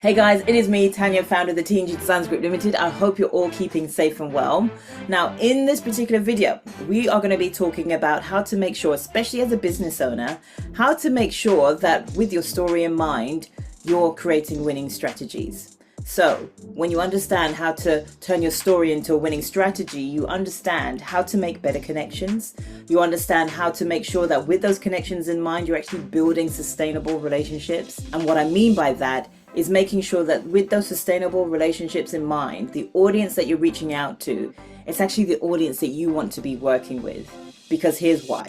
Hey guys, it is me, Tanya, founder of the TNG Designs Group Limited. I hope you're all keeping safe and well. Now, in this particular video, we are going to be talking about how to make sure, especially as a business owner, how to make sure that with your story in mind, you're creating winning strategies. So when you understand how to turn your story into a winning strategy, you understand how to make better connections. You understand how to make sure that with those connections in mind, you're actually building sustainable relationships. And what I mean by that is making sure that with those sustainable relationships in mind, the audience that you're reaching out to, it's actually the audience that you want to be working with. Because here's why.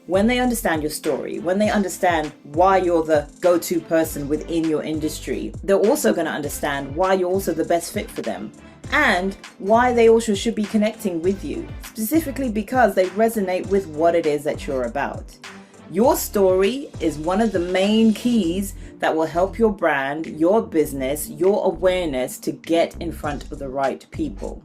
When they understand your story, when they understand why you're the go-to person within your industry, they're also going to understand why you're also the best fit for them and why they also should be connecting with you, specifically because they resonate with what it is that you're about. Your story is one of the main keys that will help your brand, your business, your awareness to get in front of the right people.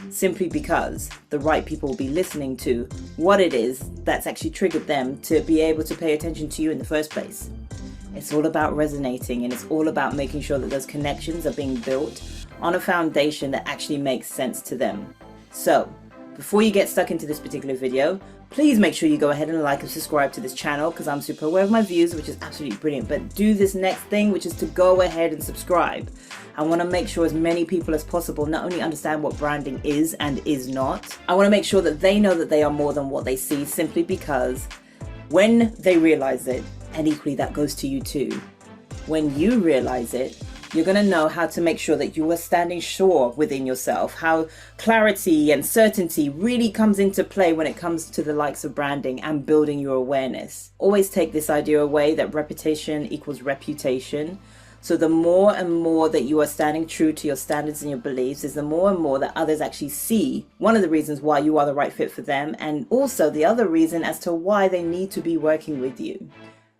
Simply because the right people will be listening to what it is that's actually triggered them to be able to pay attention to you in the first place. It's all about resonating, and it's all about making sure that those connections are being built on a foundation that actually makes sense to them. So, before you get stuck into this particular video, please make sure you go ahead and like and subscribe to this channel, because I'm super aware of my views, which is absolutely brilliant. But do this next thing, which is to go ahead and subscribe. I want to make sure as many people as possible not only understand what branding is and is not, I want to make sure that they know that they are more than what they see, simply because when they realize it, and equally that goes to you too, when you realize it, you're going to know how to make sure that you are standing sure within yourself, how clarity and certainty really comes into play when it comes to the likes of branding and building your awareness. Always take this idea away that reputation equals reputation. So the more and more that you are standing true to your standards and your beliefs is the more and more that others actually see one of the reasons why you are the right fit for them, and also the other reason as to why they need to be working with you.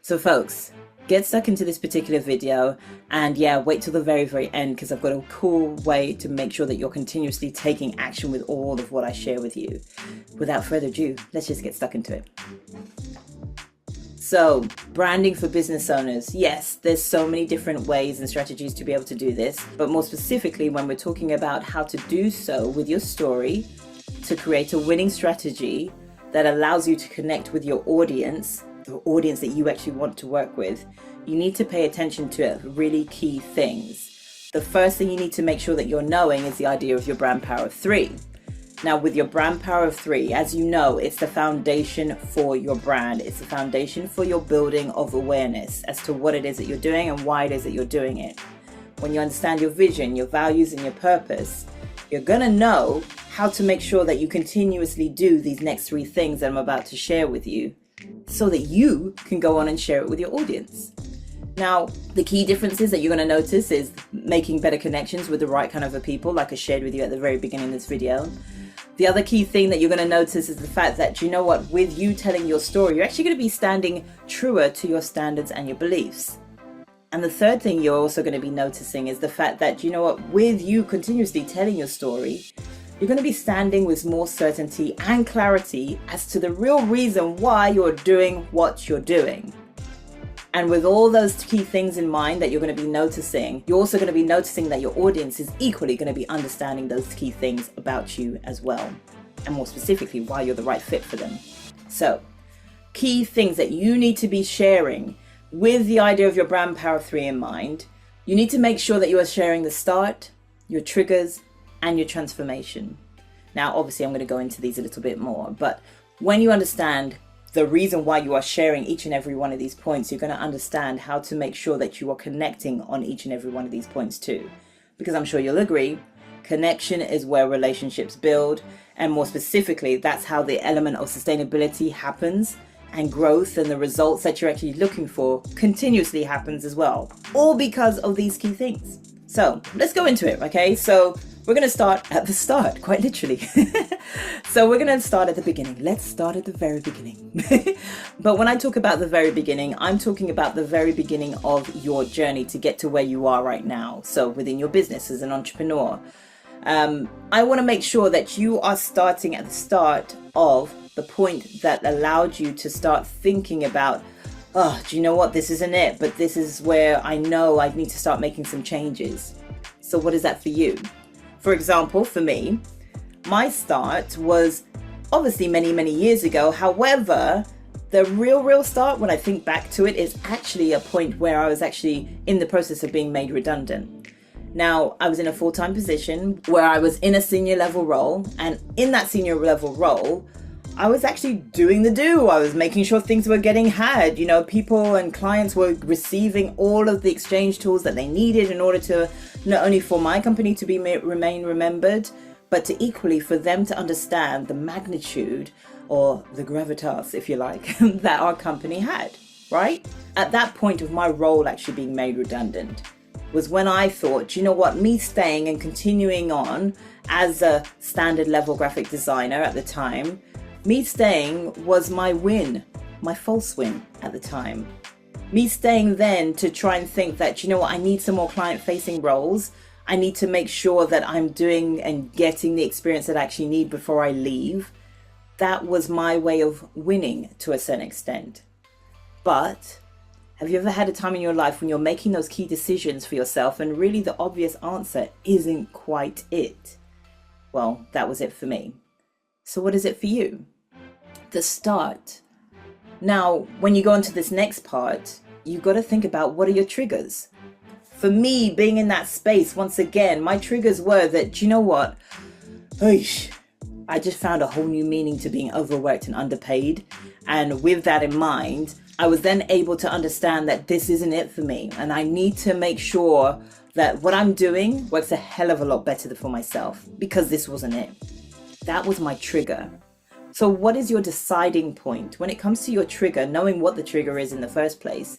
So folks, get stuck into this particular video, and yeah, wait till the very end, because I've got a cool way to make sure that you're continuously taking action with all of what I share with you. Without further ado, let's just get stuck into it. So, branding for business owners. Yes, there's so many different ways and strategies to be able to do this, but more specifically when we're talking about how to do so with your story to create a winning strategy that allows you to connect with your audience, the audience that you actually want to work with, you need to pay attention to really key things. The first thing you need to make sure that you're knowing is the idea of your brand power of 3. Now, with your brand power of 3, as you know, it's the foundation for your brand. It's the foundation for your building of awareness as to what it is that you're doing and why it is that you're doing it. When you understand your vision, your values, and your purpose, you're going to know how to make sure that you continuously do these next 3 things that I'm about to share with you, so that you can go on and share it with your audience. Now, the key differences that you're going to notice is making better connections with the right kind of people, like I shared with you at the very beginning of this video. The other key thing that you're going to notice is the fact that, you know what, with you telling your story, you're actually going to be standing truer to your standards and your beliefs. And the third thing you're also going to be noticing is the fact that, you know what, with you continuously telling your story, you're going to be standing with more certainty and clarity as to the real reason why you're doing what you're doing. And with all those key things in mind that you're going to be noticing, you're also going to be noticing that your audience is equally going to be understanding those key things about you as well. And more specifically, why you're the right fit for them. So, key things that you need to be sharing with the idea of your brand power 3 in mind. You need to make sure that you are sharing the start, your triggers, and your transformation. Now, obviously, I'm going to go into these a little bit more, but when you understand the reason why you are sharing each and every one of these points, you're going to understand how to make sure that you are connecting on each and every one of these points too. Because I'm sure you'll agree, connection is where relationships build, and more specifically, that's how the element of sustainability happens, and growth and the results that you're actually looking for continuously happens as well, all because of these key things. So let's go into it, okay? So we're going to start at the start, quite literally. So we're going to start at the beginning. Let's start at the very beginning. But when I talk about the very beginning, I'm talking about the very beginning of your journey to get to where you are right now. So within your business as an entrepreneur, I want to make sure that you are starting at the start of the point that allowed you to start thinking about oh, do you know what? This isn't it, but this is where I know I need to start making some changes. So what is that for you? For example, for me, my start was obviously many, many years ago. However, the real start, when I think back to it, is actually a point where I was actually in the process of being made redundant. Now, I was in a full-time position where I was in a senior level role, and in that senior level role, I was actually doing the do. I was making sure things were getting had. You know, people and clients were receiving all of the exchange tools that they needed in order to not only for my company to remain remembered, but to equally for them to understand the magnitude or the gravitas, if you like, that our company had, right? At that point of my role actually being made redundant was when I thought, you know what, me staying and continuing on as a standard level graphic designer at the time, me staying was my win, my false win at the time. Me staying then to try and think that, you know what, I need some more client-facing roles. I need to make sure that I'm doing and getting the experience that I actually need before I leave. That was my way of winning to a certain extent. But have you ever had a time in your life when you're making those key decisions for yourself and really the obvious answer isn't quite it? Well, that was it for me. So what is it for you? The start. Now, when you go into this next part, you've got to think about what are your triggers. For me, being in that space, once again, my triggers were that, you know what? I just found a whole new meaning to being overworked and underpaid. And with that in mind, I was then able to understand that this isn't it for me. And I need to make sure that what I'm doing works a hell of a lot better for myself because this wasn't it. That was my trigger. So what is your deciding point when it comes to your trigger, knowing what the trigger is in the first place?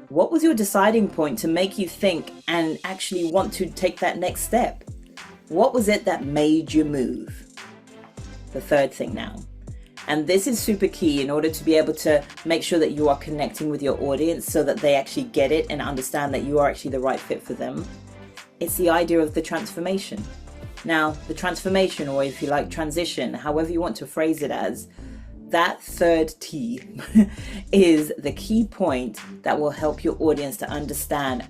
What was your deciding point to make you think and actually want to take that next step? What was it that made you move? The third thing now. And this is super key in order to be able to make sure that you are connecting with your audience so that they actually get it and understand that you are actually the right fit for them. It's the idea of the transformation. Now, the transformation, or if you like, transition, however you want to phrase it as, that third T is the key point that will help your audience to understand,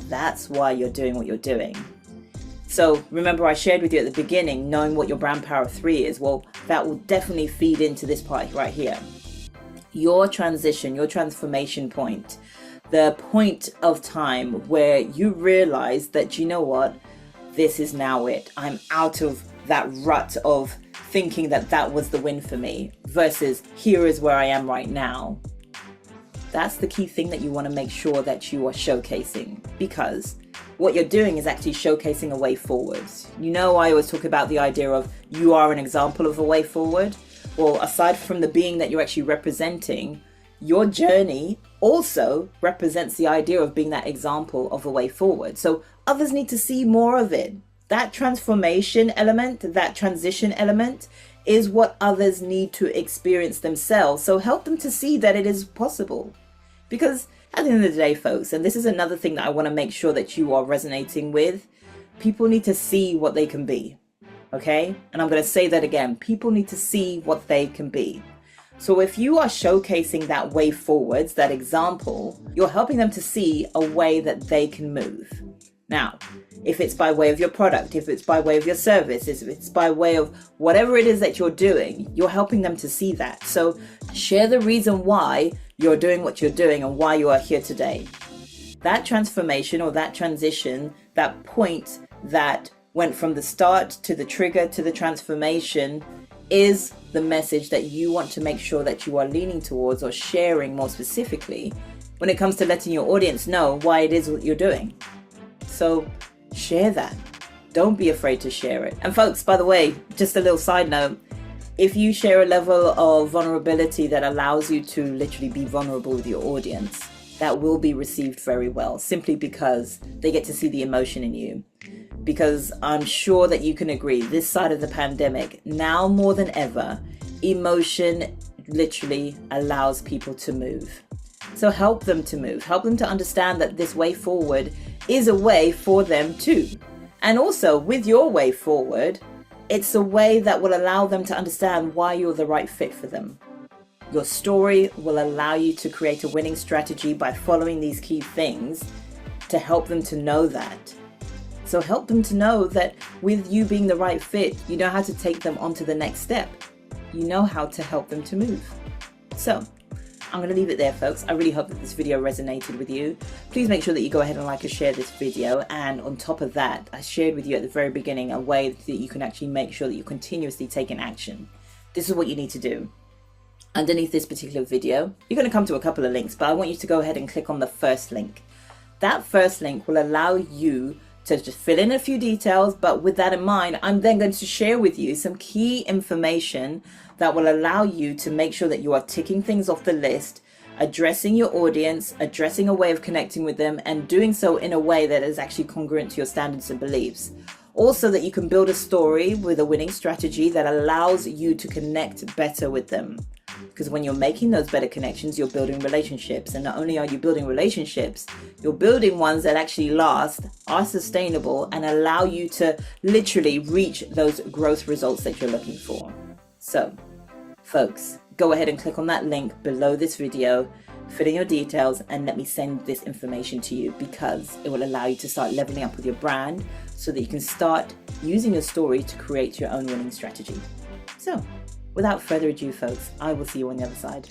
that's why you're doing what you're doing. So remember I shared with you at the beginning, knowing what your brand power of 3 is. Well, that will definitely feed into this part right here. Your transition, your transformation point, the point of time where you realize that, you know what, this is now it. I'm out of that rut of thinking that that was the win for me versus here is where I am right now. That's the key thing that you want to make sure that you are showcasing, because what you're doing is actually showcasing a way forward. You know, I always talk about the idea of you are an example of a way forward. Well, aside from the being that you're actually representing, your journey also represents the idea of being that example of a way forward. So others need to see more of it. That transformation element, that transition element is what others need to experience themselves. So help them to see that it is possible. Because at the end of the day, folks, and this is another thing that I want to make sure that you are resonating with, people need to see what they can be. Okay? And I'm going to say that again. People need to see what they can be. So if you are showcasing that way forwards, that example, you're helping them to see a way that they can move. Now, if it's by way of your product, if it's by way of your service, if it's by way of whatever it is that you're doing, you're helping them to see that. So share the reason why you're doing what you're doing and why you are here today. That transformation or that transition, that point that went from the start to the trigger to the transformation is the message that you want to make sure that you are leaning towards or sharing more specifically when it comes to letting your audience know why it is what you're doing. So share that. Don't be afraid to share it. And folks, by the way, just a little side note, if you share a level of vulnerability that allows you to literally be vulnerable with your audience, that will be received very well, simply because they get to see the emotion in you. Because I'm sure that you can agree, this side of the pandemic, now more than ever, emotion literally allows people to move. So help them to move, help them to understand that this way forward is a way for them too. And also with your way forward, it's a way that will allow them to understand why you're the right fit for them. Your story will allow you to create a winning strategy by following these key things to help them to know that. So help them to know that with you being the right fit, you know how to take them on to the next step. You know how to help them to move. So I'm going to leave it there, folks. I really hope that this video resonated with you. Please make sure that you go ahead and like and share this video. And on top of that, I shared with you at the very beginning a way that you can actually make sure that you're continuously taking action. This is what you need to do. Underneath this particular video, you're going to come to a couple of links, but I want you to go ahead and click on the first link. That first link will allow you to just fill in a few details, but with that in mind, I'm then going to share with you some key information that will allow you to make sure that you are ticking things off the list, addressing your audience, addressing a way of connecting with them, and doing so in a way that is actually congruent to your standards and beliefs. Also, that you can build a story with a winning strategy that allows you to connect better with them. Because when you're making those better connections, you're building relationships. And not only are you building relationships, you're building ones that actually last, are sustainable, and allow you to literally reach those growth results that you're looking for. So, folks, go ahead and click on that link below this video, fill in your details, and let me send this information to you, because it will allow you to start leveling up with your brand so that you can start using your story to create your own winning strategy. So, without further ado, folks, I will see you on the other side.